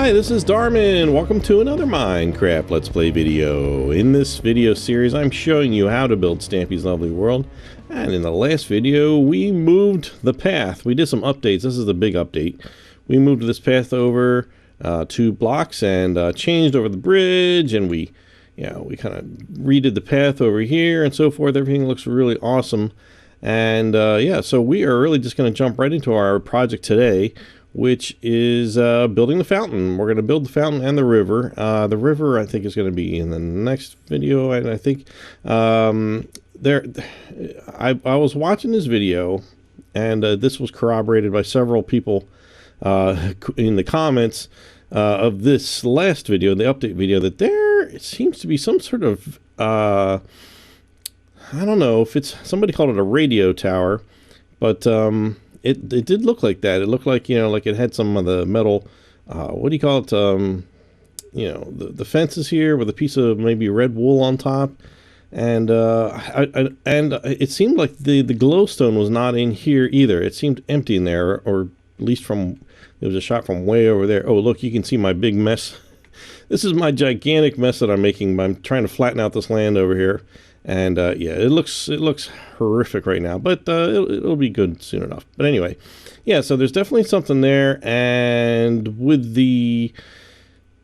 Hi, this is Darman. Welcome to another Minecraft Let's Play video. In this video series, I'm showing you how to build Stampy's Lovely World. And in the last video, we moved the path. We did some updates. This is the big update. We moved this path over 2 blocks and changed over the bridge, and we kind of redid the path over here and so forth. Everything looks really awesome. And yeah, so we are really just going to jump right into our project today, which is building the fountain. We're going to build the fountain and the river. The river, I think, is going to be in the next video. And I think I was watching this video, and this was corroborated by several people in the comments of this last video, the update video, that there seems to be some sort of, I don't know if it's, somebody called it a radio tower, but it did look like that. It looked like, like it had some of the metal, what do you call it? The fences here with a piece of maybe red wool on top. And it seemed like the glowstone was not in here either. It seemed empty in there, or at least it was a shot from way over there. Oh, look, you can see my big mess. This is my gigantic mess that I'm making. I'm trying to flatten out this land over here. And yeah, it looks horrific right now, but it'll be good soon enough. But anyway, yeah, so there's definitely something there. And with the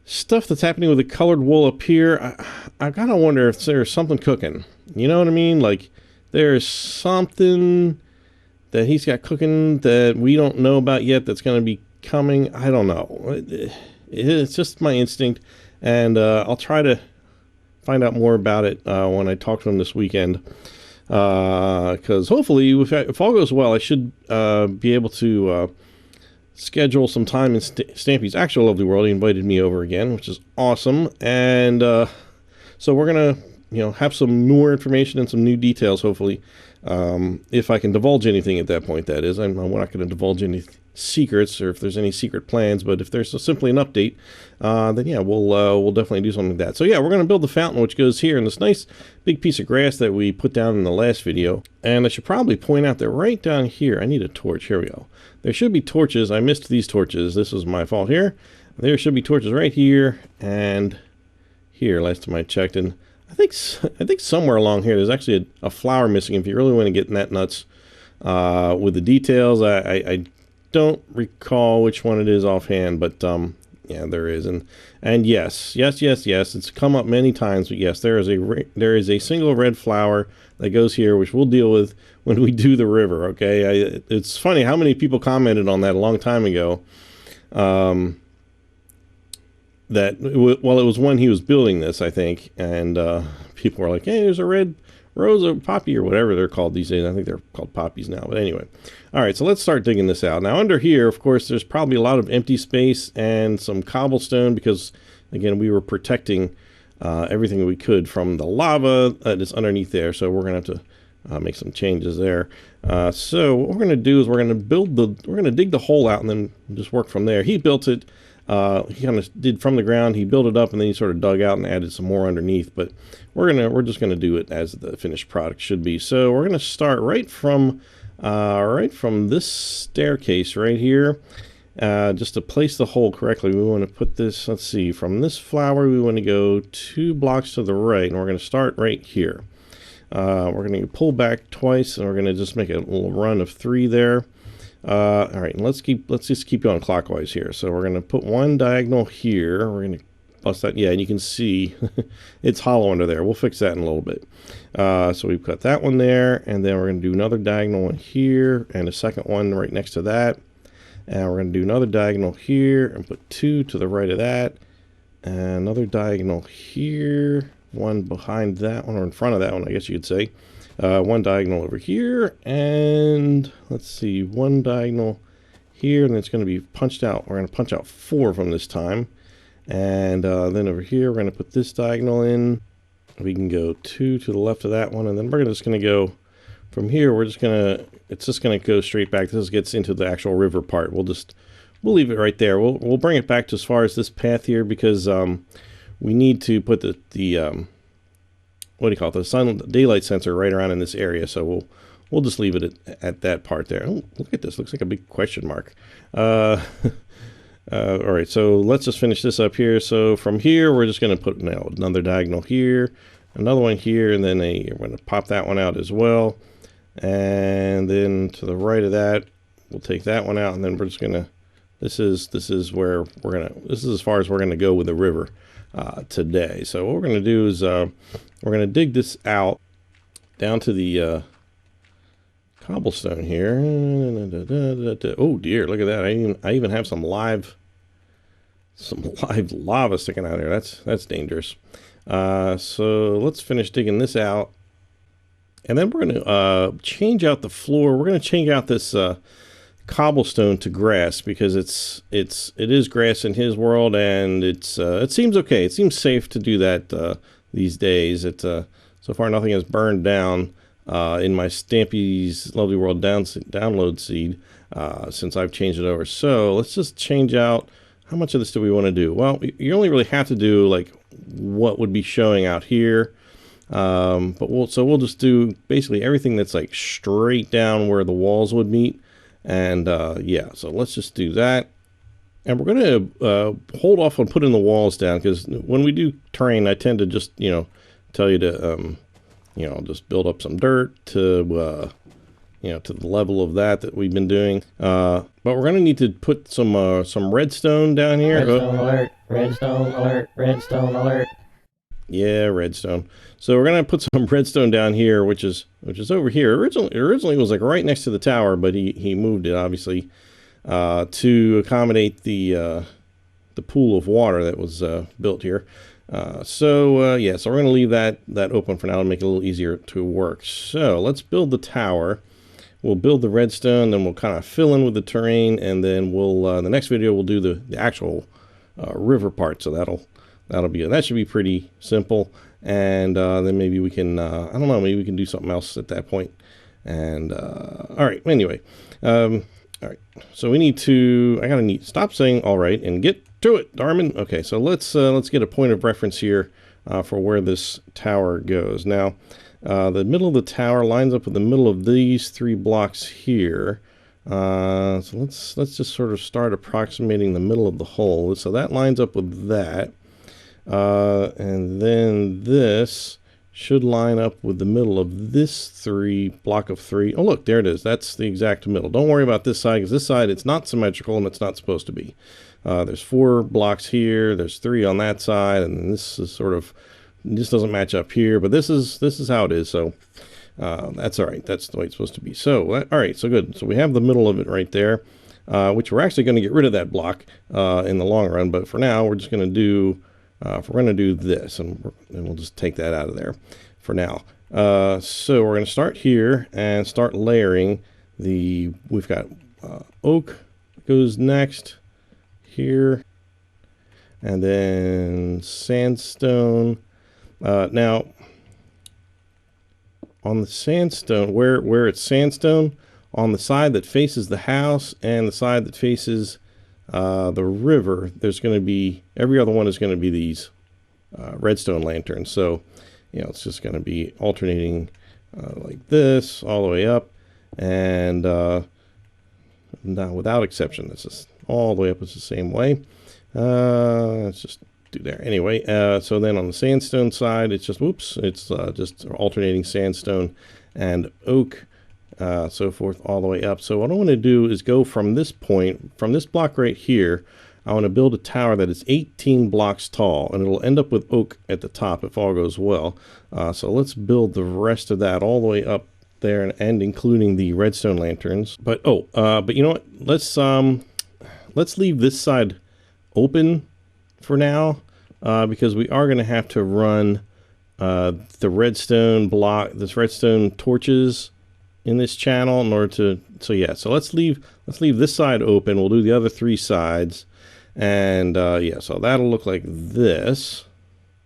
stuff that's happening with the colored wool up here, I kind of wonder if there's something cooking. You know what I mean? Like, there's something that he's got cooking that we don't know about yet that's going to be coming. I don't know. It's just my instinct, and I'll try to find out more about it when I talk to him this weekend, because hopefully, if all goes well, I should be able to schedule some time in Stampy's actual Lovely World. He invited me over again, which is awesome. And so we're gonna have some more information and some new details, hopefully, if I can divulge anything at that point. That is, I'm not going to divulge any secrets, or if there's any secret plans, but if there's simply an update, then yeah, we'll definitely do something like that. So yeah, we're going to build the fountain, which goes here in this nice big piece of grass that we put down in the last video. And I should probably point out that right down here, I need a torch. Here we go. There should be torches. I missed these torches. This was my fault here. There should be torches right here and here, last time I checked. And I think somewhere along here there's actually a flower missing. If you really want to get in that nuts with the details, I don't recall which one it is offhand, but yeah, there is. And yes, it's come up many times, but yes, there is a single red flower that goes here, which we'll deal with when we do the river. Okay, it's funny how many people commented on that a long time ago. It was when he was building this, I think, and people were like, "Hey, there's a red rose or poppy," or whatever they're called these days. I think they're called poppies now, but anyway. All right, so let's start digging this out. Now, under here, of course, there's probably a lot of empty space and some cobblestone because, again, we were protecting everything we could from the lava that is underneath there. So we're going to have to make some changes there. So what we're going to do is we're going to dig the hole out and then just work from there. He built it. He kind of did from the ground. He built it up and then he sort of dug out and added some more underneath. But we're just going to do it as the finished product should be. So we're going to start right from this staircase right here. Just to place the hole correctly, we want to put this, let's see, from this flower, we want to go 2 blocks to the right, and we're going to start right here. We're going to pull back twice, and we're going to just make a little run of 3 there. All right, and let's just keep going clockwise here. So we're going to put 1 diagonal here. We're going to bust that. Yeah, and you can see it's hollow under there. We'll fix that in a little bit. So we've got that one there, and then we're going to do another diagonal one here, and a second one right next to that. And we're going to do another diagonal here, and put 2 to the right of that, and another diagonal here, 1 behind that one, or in front of that one, I guess you could say. 1 diagonal over here, and let's see, 1 diagonal here, and it's going to be punched out. We're going to punch out 4 from this time. And then over here, we're going to put this diagonal in. We can go 2 to the left of that one, and then we're just going to go from here. It's just going to go straight back. This gets into the actual river part. We'll leave it right there. We'll bring it back to as far as this path here because we need to put the what do you call it? The daylight sensor right around in this area. So we'll just leave it at that part there. Oh, look at this. Looks like a big question mark. All right, so let's just finish this up here. So from here, we're just going to put another diagonal here, another one here, and then we're going to pop that one out as well. And then to the right of that, we'll take that one out, and then we're just going to, this is where we're going to, this is as far as we're going to go with the river today. So what we're going to do is we're going to dig this out down to the cobblestone here. Oh dear, look at that. I even have some live lava sticking out here. That's dangerous. So let's finish digging this out, and then we're going to change out the floor. We're going to change out this cobblestone to grass, because it is grass in his world, and it seems okay. It seems safe to do that these days. So far nothing has burned down in my Stampy's Lovely World download seed since I've changed it over. So let's just change out. How much of this do we want to do? Well, you only really have to do like what would be showing out here. But we'll just do basically everything that's like straight down where the walls would meet. And yeah, so let's just do that. And we're going to hold off on putting the walls down, because when we do terrain, I tend to just, tell you to, just build up some dirt to, to the level of that we've been doing. But we're going to need to put some redstone down here. Redstone alert, redstone alert, redstone alert. Yeah, redstone. So we're going to put some redstone down here, which is over here. Originally it was like right next to the tower, but he moved it obviously to accommodate the pool of water that was built here. Yeah, so we're going to leave that open for now to make it a little easier to work. So let's build the tower. We'll build the redstone, then we'll kind of fill in with the terrain, and then we'll the next video we'll do the actual river part. So that should be pretty simple. And then maybe we can I don't know, maybe we can do something else at that point. And all right, anyway, all right, so I gotta stop saying all right and get to it, Darman. Okay, so let's get a point of reference here for where this tower goes. Now the middle of the tower lines up with the middle of these 3 blocks here. So let's just sort of start approximating the middle of the hole. So that lines up with that. And then this should line up with the middle of this block of 3. Oh, look, there it is. That's the exact middle. Don't worry about this side, because this side, it's not symmetrical and it's not supposed to be. There's 4 blocks here. There's 3 on that side. And this is this doesn't match up here, but this is how it is. So, that's all right. That's the way it's supposed to be. So, all right. So good. So we have the middle of it right there, which we're actually going to get rid of that block, in the long run. But for now, we're just going to do, we're going to do this, and we'll just take that out of there for now. So we're going to start here and start layering we've got oak goes next here, and then sandstone. Now on the sandstone, where it's sandstone, on the side that faces the house and the side that faces the river, there's going to be, every other one is going to be these redstone lanterns. So, it's just going to be alternating like this all the way up, and now without exception, this is all the way up. It's the same way. Let's just do there anyway. So then on the sandstone side, it's just just alternating sandstone and oak. So forth all the way up. So what I want to do is go from this point, from this block right here. I want to build a tower that is 18 blocks tall, and it'll end up with oak at the top if all goes well. So let's build the rest of that all the way up there, and including the redstone lanterns. But but you know what? Let's leave this side open for now, because we are going to have to run the redstone torches in this channel in order to, so let's leave this side open. We'll do the other 3 sides, and so that'll look like this.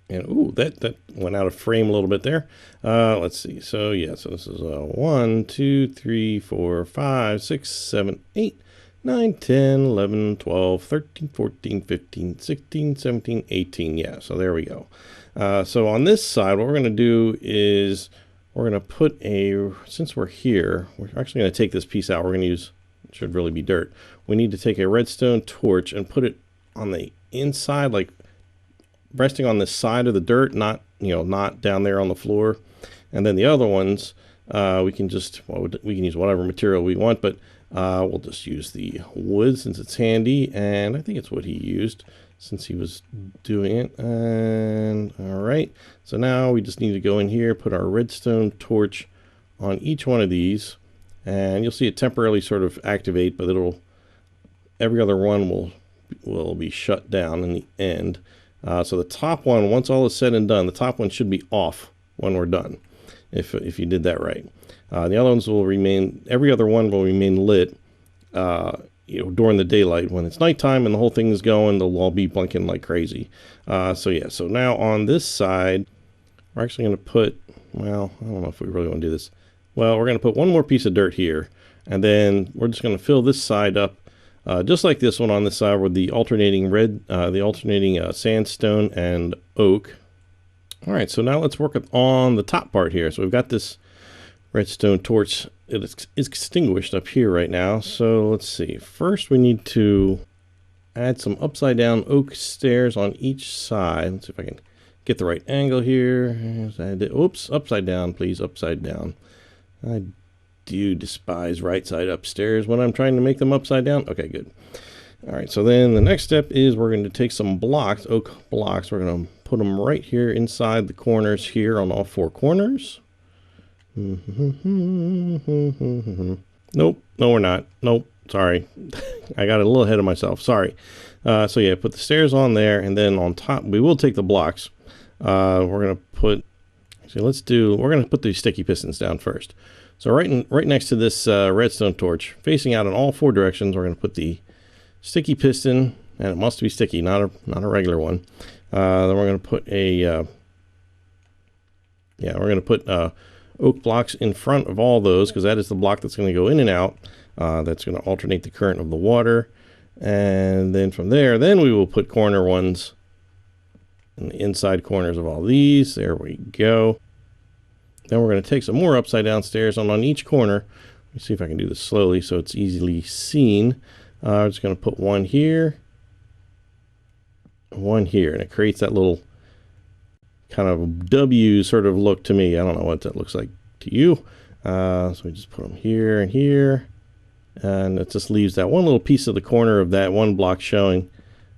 And ooh, that went out of frame a little bit there. Let's see. So so this is 1 2 3 4 5 6 7 8 9 10 11 12 13 14 15 16 17 18. Yeah, so there we go. So on this side, what we're going to do is we're going to put since we're here, we're actually going to take this piece out. We're going to use should really be dirt. We need to take a redstone torch and put it on the inside, like resting on the side of the dirt, not not down there on the floor. And then the other ones, we can just, well, we can use whatever material we want, but we'll just use the wood since it's handy, and I think it's what he used since he was doing it. And all right, so now we just need to go in here, put our redstone torch on each one of these, and you'll see it temporarily sort of activate, but every other one will be shut down in the end. So the top one, once all is said and done, the top one should be off when we're done, if you did that right. The other ones will remain, every other one will remain lit during the daylight. When it's nighttime and the whole thing is going, they'll all be blinking like crazy. So yeah, so now on this side, we're actually going to put, well, I don't know if we really want to do this. Well, we're going to put one more piece of dirt here, and then we're just going to fill this side up, just like this one on this side with the alternating sandstone and oak. All right, so now let's work on the top part here. So we've got this redstone torch. It is extinguished up here right now. So let's see. First, we need to add some upside down oak stairs on each side. Let's see if I can get the right angle here. Oops, upside down, please, upside down. I do despise right side upstairs when I'm trying to make them upside down. Okay, good. All right, so then the next step is we're going to take some blocks, oak blocks. We're going to put them right here inside the corners here on all four corners. Nope, no we're not. Nope, sorry. I got a little ahead of myself, sorry. So yeah, put the stairs on there, and then on top, we will take the blocks. We're going to put, we're going to put these sticky pistons down first. So right next to this redstone torch, facing out in all four directions, we're going to put the sticky piston, and it must be sticky, not a regular one. Then we're going to put oak blocks in front of all those, because that is the block that's going to go in and out. That's going to alternate the current of the water. And then from there, then we will put corner ones in the inside corners of all these. There we go. Then we're going to take some more upside down stairs on each corner. Let me see if I can do this slowly so it's easily seen. I'm just going to put one here, and it creates that little kind of W sort of look to me. I don't know what that looks like to you. So we just put them here and here, and it just leaves that one little piece of the corner of that one block showing,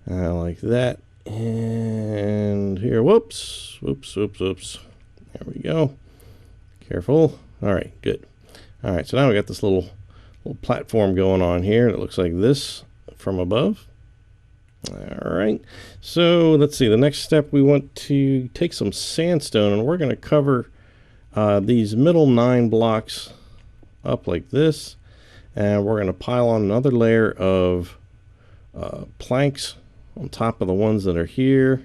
like that. And here, whoops. There we go. Careful. All right, good. All right, so now we got this little platform going on here. It looks like this from above. All right, so let's see. The next step, we want to take some sandstone, and we're going to cover these middle 9 blocks up like this, and we're going to pile on another layer of planks on top of the ones that are here,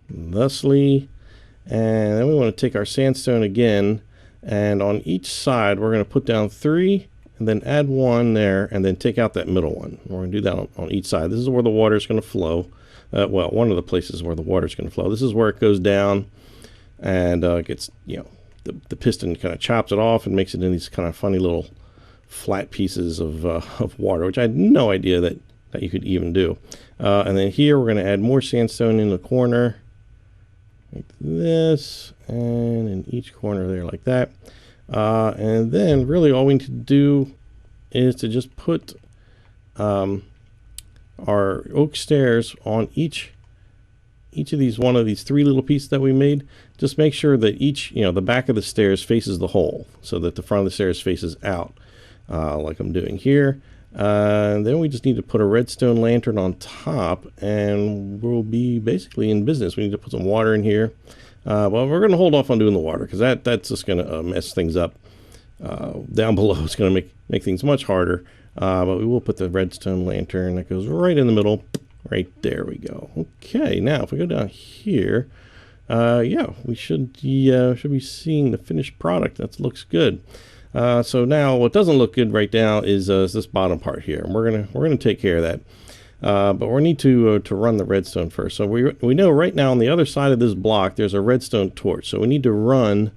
thusly. And then we want to take our sandstone again, and on each side we're going to put down 3, and then add 1 there, and then take out that middle one. We're going to do that on each side. This is where the water is going to flow. Well, one of the places where the water is going to flow. This is where it goes down and gets, the piston kind of chops it off and makes it in these kind of funny little flat pieces of water, which I had no idea that you could even do. And then here we're going to add more sandstone in the corner, like this, and in each corner there like that. And then really all we need to do is to just put our oak stairs on each of these, one of these 3 little pieces that we made. Just make sure that each, the back of the stairs faces the hole, so that the front of the stairs faces out, like I'm doing here. And then we just need to put a redstone lantern on top, and we'll be basically in business. We need to put some water in here. Well, we're going to hold off on doing the water, because that's just going to mess things up down below. It's going to make things much harder. But we will put the redstone lantern that goes right in the middle. Right there we go. Okay, now if we go down here, yeah, we should be seeing the finished product. That looks good. So now what doesn't look good right now is this bottom part here, and we're gonna take care of that. But we need to run the redstone first. So we know right now on the other side of this block there's a redstone torch. So we need to run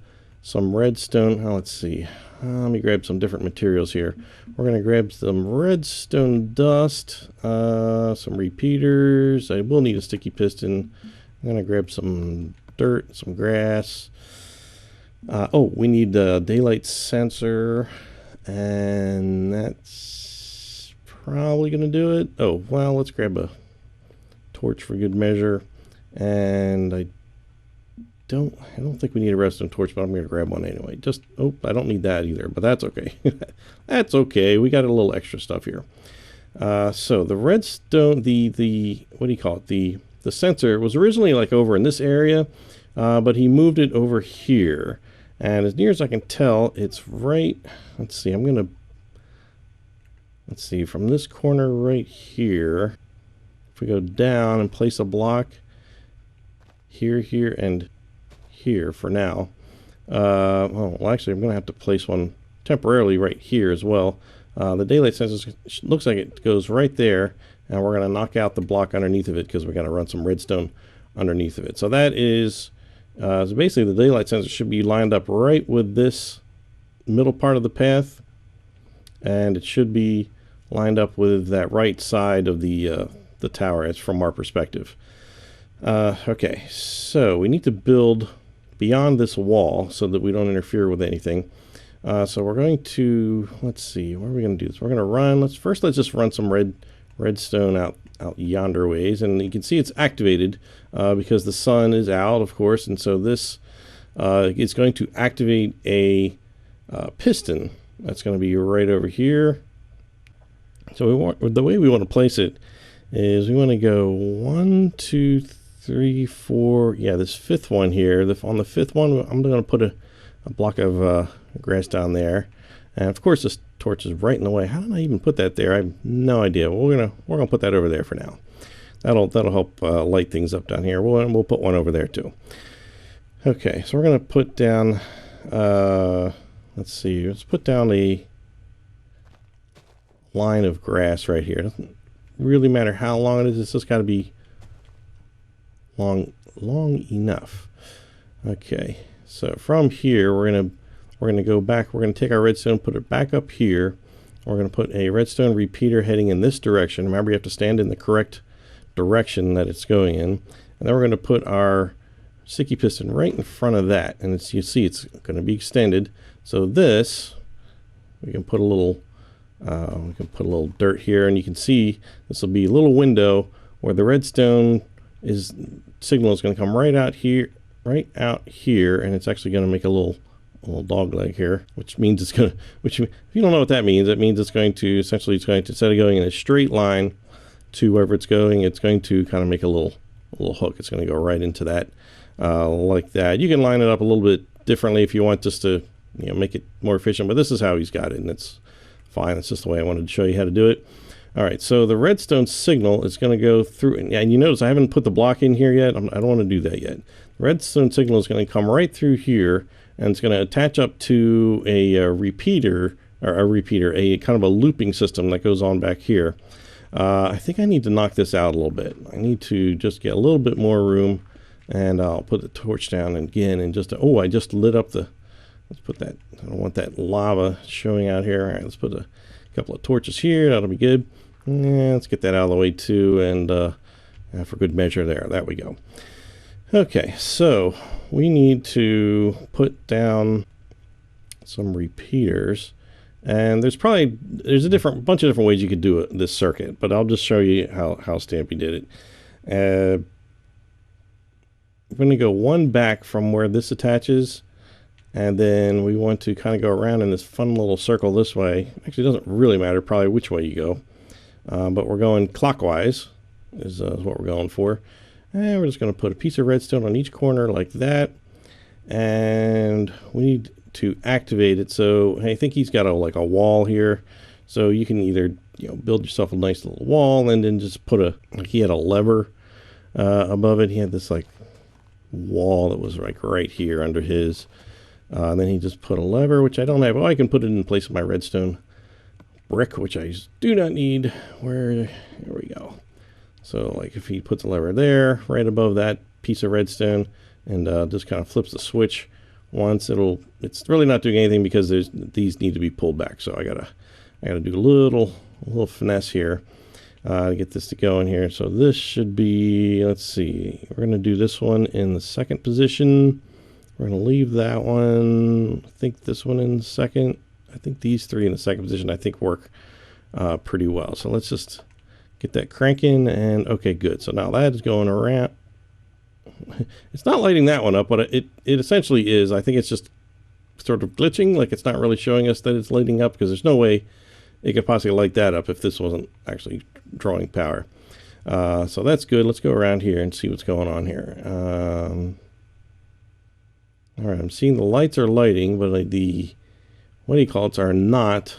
some redstone. Oh, let's see. Let me grab some different materials here. We're going to grab some redstone dust, some repeaters. I will need a sticky piston. I'm going to grab some dirt, some grass. Oh, we need a daylight sensor, and that's probably going to do it. Oh, well, let's grab a torch for good measure. And I don't think we need a redstone torch, but I'm going to grab one anyway. I don't need that either, but that's okay. That's okay. We got a little extra stuff here. So the redstone, the what do you call it? The sensor was originally like over in this area, but he moved it over here. And as near as I can tell, it's right. Let's see. Let's see, from this corner right here. If we go down and place a block here, here, and here for now. Well, actually, I'm going to have to place one temporarily right here as well. The daylight sensor looks like it goes right there, and we're going to knock out the block underneath of it because we're going to run some redstone underneath of it. So that is, so basically the daylight sensor should be lined up right with this middle part of the path, and it should be lined up with that right side of the tower as from our perspective. Okay, so we need to build beyond this wall so that we don't interfere with anything. So we're going to, let's see, what are we going to do? So we're going to run, let's just run some redstone out yonder ways, and you can see it's activated because the sun is out, of course, and so this is going to activate a piston that's going to be right over here. So the way we want to place it is we want to go 1, 2, 3, 4. Yeah, this fifth one here. On the fifth one, I'm going to put a block of grass down there, and of course this torch is right in the way. How did I even put that there? I have no idea. Well, we're gonna put that over there for now. That'll help light things up down here. We'll put one over there too. Okay, so we're gonna put down. Let's see. Let's put down a line of grass right here. Doesn't really matter how long it is. It's just got to be long enough. Okay, so from here we're gonna go back. We're gonna take our redstone, put it back up here. We're gonna put a redstone repeater heading in this direction. Remember, you have to stand in the correct direction that it's going in. And then we're gonna put our sticky piston right in front of that, and you see it's gonna be extended. So this, we can put a little dirt here, and you can see this will be a little window where the redstone signal is going to come right out here, and it's actually going to make a little dog leg here, which means it's going to, if you don't know what that means, it means it's going to instead of going in a straight line to wherever it's going to kind of make a little hook. It's going to go right into that, like that. You can line it up a little bit differently if you want, just to make it more efficient, but this is how he's got it, and it's fine. It's just the way I wanted to show you how to do it. All right, so the redstone signal is going to go through, and you notice I haven't put the block in here yet. I don't want to do that yet. The redstone signal is going to come right through here, and it's going to attach up to a repeater, a kind of a looping system that goes on back here. I think I need to knock this out a little bit. I need to just get a little bit more room, and I'll put the torch down again, and I just lit up the, let's put that, I don't want that lava showing out here. All right, let's put a couple of torches here. That'll be good. Yeah, let's get that out of the way too, and for good measure there we go. Okay, so we need to put down some repeaters, and there's a bunch of different ways you could do this circuit, but I'll just show you how Stampy did it. I'm going to go one back from where this attaches, and then we want to kind of go around in this fun little circle this way. Actually, it doesn't really matter probably which way you go. But we're going clockwise is what we're going for. And we're just going to put a piece of redstone on each corner like that. And we need to activate it. So I think he's got like a wall here. So you can either build yourself a nice little wall, and then just put he had a lever above it. He had this like wall that was like right here under his. And then he just put a lever, which I don't have. Oh, I can put it in place of my redstone brick, which I do not need. Here we go. So like if he puts a lever there right above that piece of redstone, and just kind of flips the switch, once, it's really not doing anything because these need to be pulled back. So I gotta do a little finesse here to get this to go in here. So this should be, let's see, we're gonna do this one in the second position. We're gonna leave that one, I think this one in the second. I think these three in the second position I think work pretty well. So let's just get that cranking, and okay, good. So now that is going around. It's not lighting that one up, but it essentially is. I think it's just sort of glitching, like it's not really showing us that it's lighting up, because there's no way it could possibly light that up if this wasn't actually drawing power. So that's good. Let's go around here and see what's going on here. All right, I'm seeing the lights are lighting, but what do you call it, are not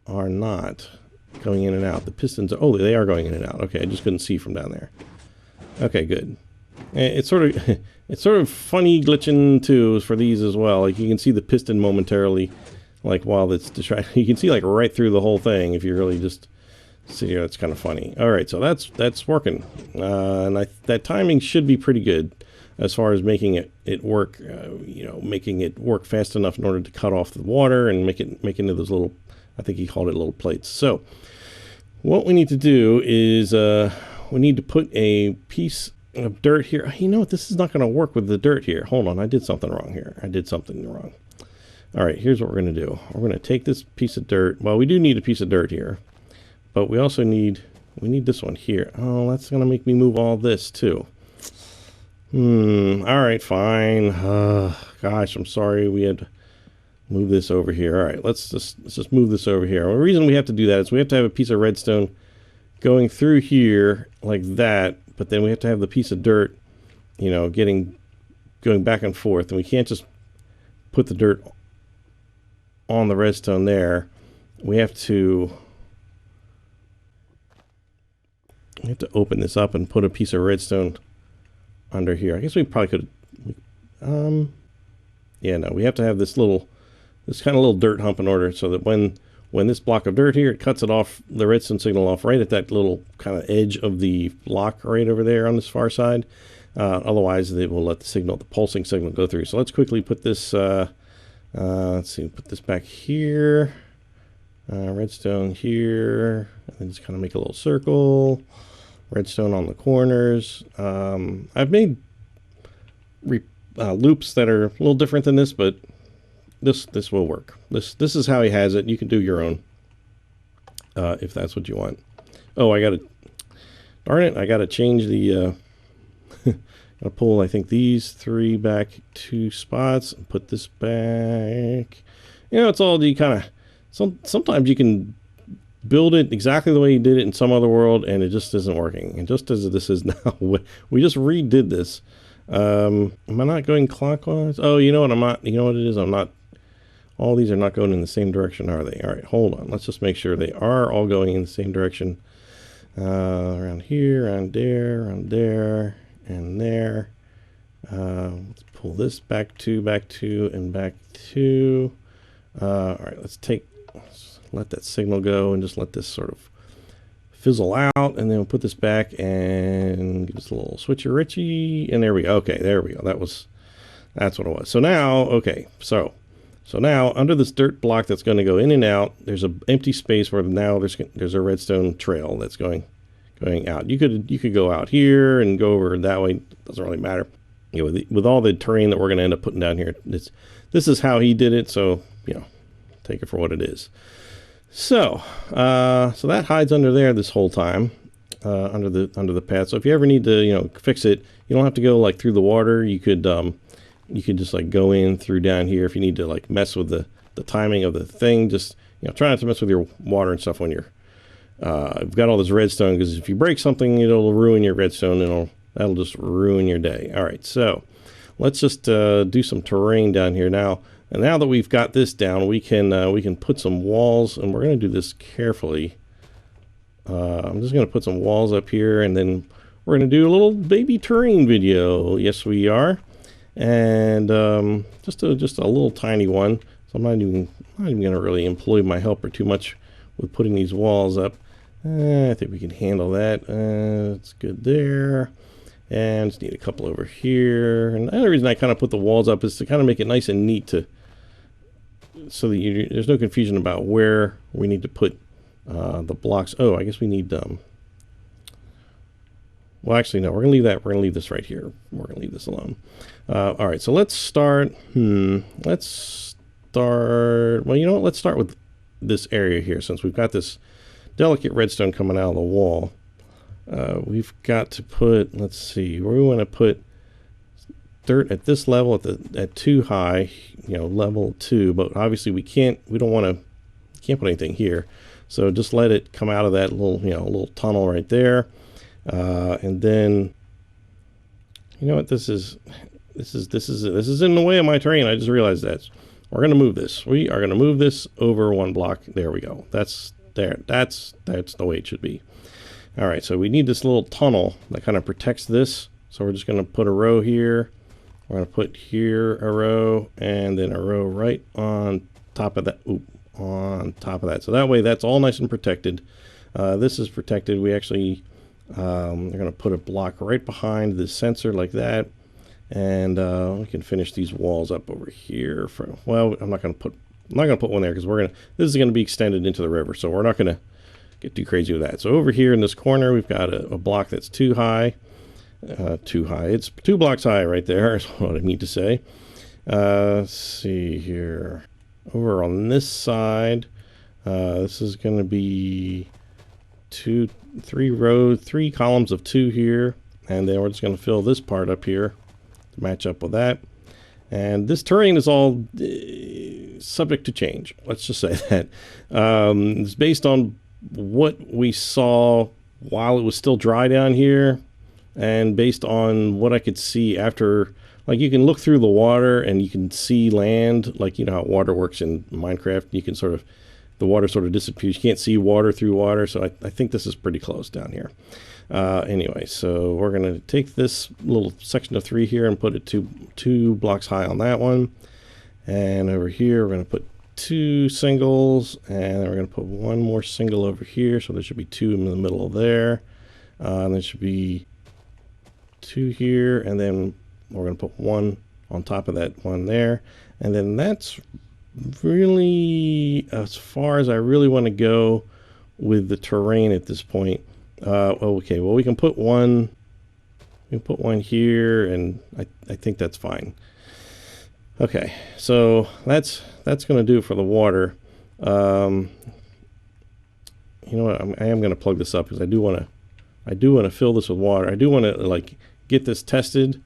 going in and out. The pistons are, they are going in and out. Okay, I just couldn't see from down there. Okay, good. It's sort of funny glitching too for these as well. Like you can see the piston momentarily, like while it's distracted. You can see like right through the whole thing if you really just sit here. That's kind of funny. All right, so that's working, and that timing should be pretty good as far as making it work. Making it work fast enough in order to cut off the water and make into those little, I think he called it little plates. So what we need to do is we need to put a piece of dirt here. You know what? This is not going to work with the dirt here. Hold on. I did something wrong here. All right, here's what we're going to do. We're going to take this piece of dirt. Well, we do need a piece of dirt here, but we also need this one here. Oh, that's going to make me move all this too. All right, fine. Gosh, I'm sorry. We had to move this over here. All right, let's just move this over here. The reason we have to do that is we have to have a piece of redstone going through here like that, but then we have to have the piece of dirt, going back and forth, and we can't just put the dirt on the redstone there. We have to open this up and put a piece of redstone under here. I guess we probably could. Yeah, no, we have to have this kind of little dirt hump in order so that when this block of dirt here, it cuts it off, the redstone signal off right at that little kind of edge of the block right over there on this far side. Otherwise, it will let the pulsing signal go through. So let's quickly put this, let's see, put this back here, redstone here, and then just kind of make a little circle, redstone on the corners. I've made loops that are a little different than this, but this will work. This is how he has it. You can do your own if that's what you want. Oh, darn it, I gotta change the gotta pull, I think, these three back 2 spots and put this back. It's all the kind of, sometimes you can build it exactly the way you did it in some other world and it just isn't working. And just as this is now, we just redid this. Am I not going clockwise? Oh, you know what? I'm not. You know what it is? I'm not. All these are not going in the same direction, are they? All right, hold on. Let's just make sure they are all going in the same direction. Around here, around there, and there. Let's pull this back 2, and back 2. All right, let's let that signal go and just let this sort of fizzle out, and then we'll put this back and give us a little switcher-richy, and there we go. Okay, there we go. That's what it was. So now, okay, so now under this dirt block that's going to go in and out, there's an empty space where now there's a redstone trail that's going out. You could go out here and go over that way. It doesn't really matter. With all the terrain that we're going to end up putting down here, this is how he did it. So take it for what it is. So that hides under there this whole time, under the path. So if you ever need to, fix it, you don't have to go like through the water. You could just like go in through down here if you need to like mess with the timing of the thing. Just try not to mess with your water and stuff when you're you've got all this redstone, because if you break something, it'll ruin your redstone. That'll just ruin your day. All right, so let's just do some terrain down here now. And now that we've got this down, we can put some walls, and we're going to do this carefully. I'm just going to put some walls up here, and then we're going to do a little baby terrain video. Yes, we are, and just a little tiny one. So I'm not even going to really employ my helper too much with putting these walls up. I think we can handle that. It's good there. And just need a couple over here. And the other reason I kind of put the walls up is to kind of make it nice and neat, so that there's no confusion about where we need to put the blocks. Oh, I guess we need well, actually, no, we're gonna leave that. We're gonna leave this right here. We're gonna leave this alone. All right, so let's start. Let's start. Well, you know what? Let's start with this area here, since we've got this delicate redstone coming out of the wall. We've got to put. Let's see. We want to put dirt at this level at 2 high. You know, level 2. But obviously, we can't. We don't want to. Can't put anything here. So just let it come out of that little tunnel right there. And then, you know what, this is in the way of my terrain. I just realized that. We're going to move this. We are going to move this over 1 block. There we go. That's the way it should be. All right, so we need this little tunnel that kind of protects this. So we're just going to put a row here. We're going to put here a row, and then a row right on top of that. On top of that. So that way that's all nice and protected. This is protected. We actually... they're going to put a block right behind the sensor like that, and we can finish these walls up over here. Well, I'm not going to put one there because this is going to be extended into the river, so we're not going to get too crazy with that. So over here in this corner, we've got a block that's too high. It's 2 blocks high right there. Is what I mean to say. Let's see here. Over on this side, this is going to be 3 columns of 2 here, and then we're just going to fill this part up here to match up with that. And this terrain is all subject to change. Let's just say that. It's based on what we saw while it was still dry down here, and based on what I could see after. Like, you can look through the water and you can see land, like, you know how water works in Minecraft. You can the water sort of disappears. You can't see water through water, so I think this is pretty close down here. Anyway, so we're going to take this little section of 3 here and put it 2 blocks high on that one. And over here, we're going to put 2 singles, and then we're going to put 1 more single over here, so there should be 2 in the middle of there. And there should be 2 here, and then we're going to put 1 on top of that 1 there. And then that's really as far as I really want to go with the terrain at this point. Okay, well, we can put 1. We can put 1 here, and I think that's fine. Okay, so that's going to do it for the water. You know what? I am going to plug this up because I do want to fill this with water. I do want to like get this tested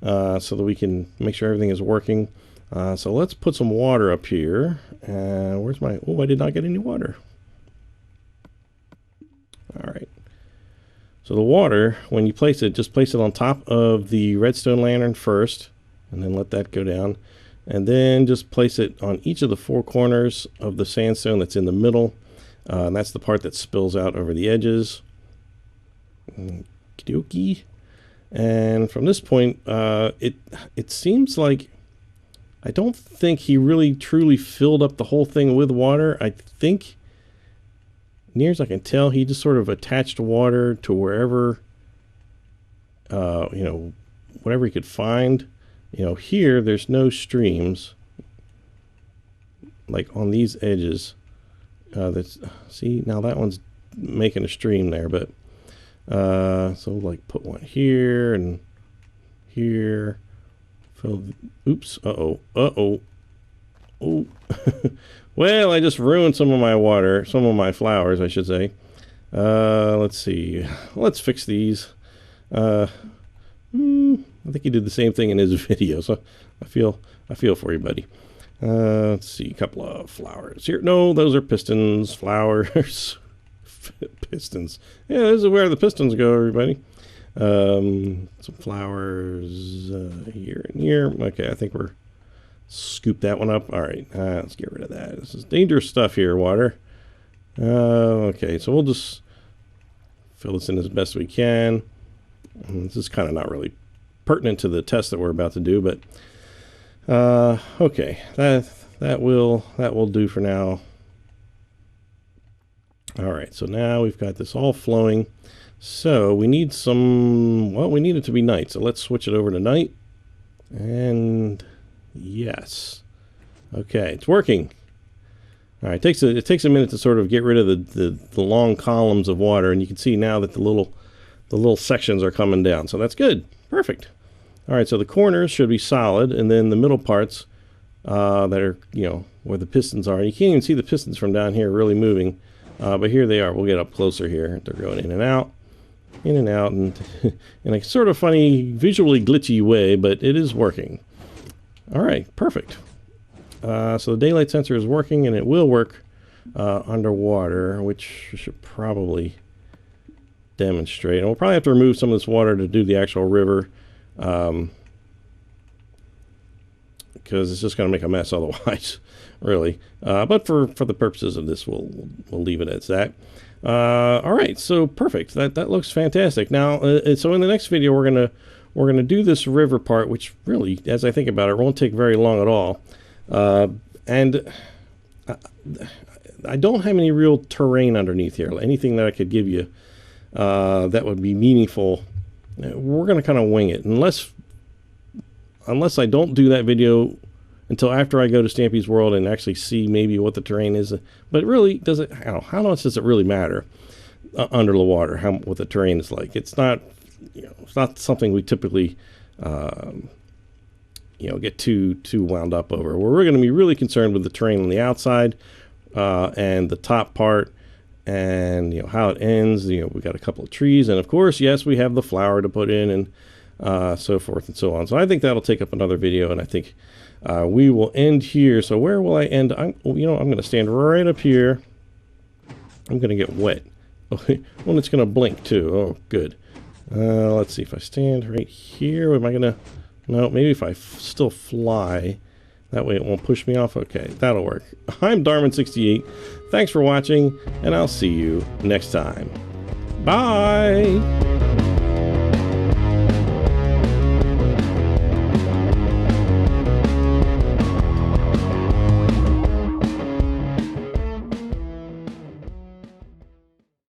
so that we can make sure everything is working. So let's put some water up here. Where's my... Oh, I did not get any water. All right. So the water, when you place it, just place it on top of the redstone lantern first, and then let that go down. And then just place it on each of the 4 corners of the sandstone that's in the middle. And that's the part that spills out over the edges. Okey-dokey. And from this point, it seems like... I don't think he really truly filled up the whole thing with water. I think, near as I can tell, he just sort of attached water to wherever, whatever he could find. You know, here, there's no streams, like on these edges. See, now that one's making a stream there, but, so like put 1 here and here. Oops. Oh. Well, I just ruined some of my water, some of my flowers, I should say. Let's see. Let's fix these. I think he did the same thing in his video, so I feel for you, buddy. Let's see, a couple of flowers here. No, those are pistons. Flowers. Pistons. Yeah, this is where the pistons go, everybody. Some flowers here and here. Okay, I think we're scoop that one up. All right, let's get rid of that. This is dangerous stuff here, water. Okay, so we'll just fill this in as best we can. This is kind of not really pertinent to the test that we're about to do, but okay, that will do for now. All right, so now we've got this all flowing. So we need some, well, we need it to be night. So let's switch it over to night. And yes. Okay, it's working. All right, it takes a minute to sort of get rid of the long columns of water, and you can see now that the little sections are coming down. So that's good. Perfect. All right, so the corners should be solid, and then the middle parts that are, you know, where the pistons are. You can't even see the pistons from down here really moving, but here they are. We'll get up closer here. They're going in and out, and in a sort of funny, visually glitchy way, but it is working. All right, perfect. So the daylight sensor is working, and it will work underwater, which we should probably demonstrate. And we'll probably have to remove some of this water to do the actual river, because it's just going to make a mess otherwise, really. But for the purposes of this, we'll leave it as that. All right, so perfect. That looks fantastic. Now, so in the next video, we're gonna do this river part, which really, as I think about it, won't take very long at all. And I don't have any real terrain underneath here. Anything that I could give you that would be meaningful. We're going to kind of wing it, unless I don't do that video until after I go to Stampy's World and actually see maybe what the terrain is. But really, does it? How much does it really matter under the water? What the terrain is like? It's not, you know, it's not something we typically get too wound up over. We're going to be really concerned with the terrain on the outside and the top part, and how it ends. We got a couple of trees, and of course, yes, we have the flower to put in, and so forth and so on. So I think that'll take up another video, and I think we will end here. So where will I end? I'm going to stand right up here. I'm going to get wet. Well, it's going to blink too. Oh, good. Let's see if I stand right here. Am I going to? No, maybe if I still fly, that way it won't push me off. Okay, that'll work. I'm Darman68. Thanks for watching, and I'll see you next time. Bye!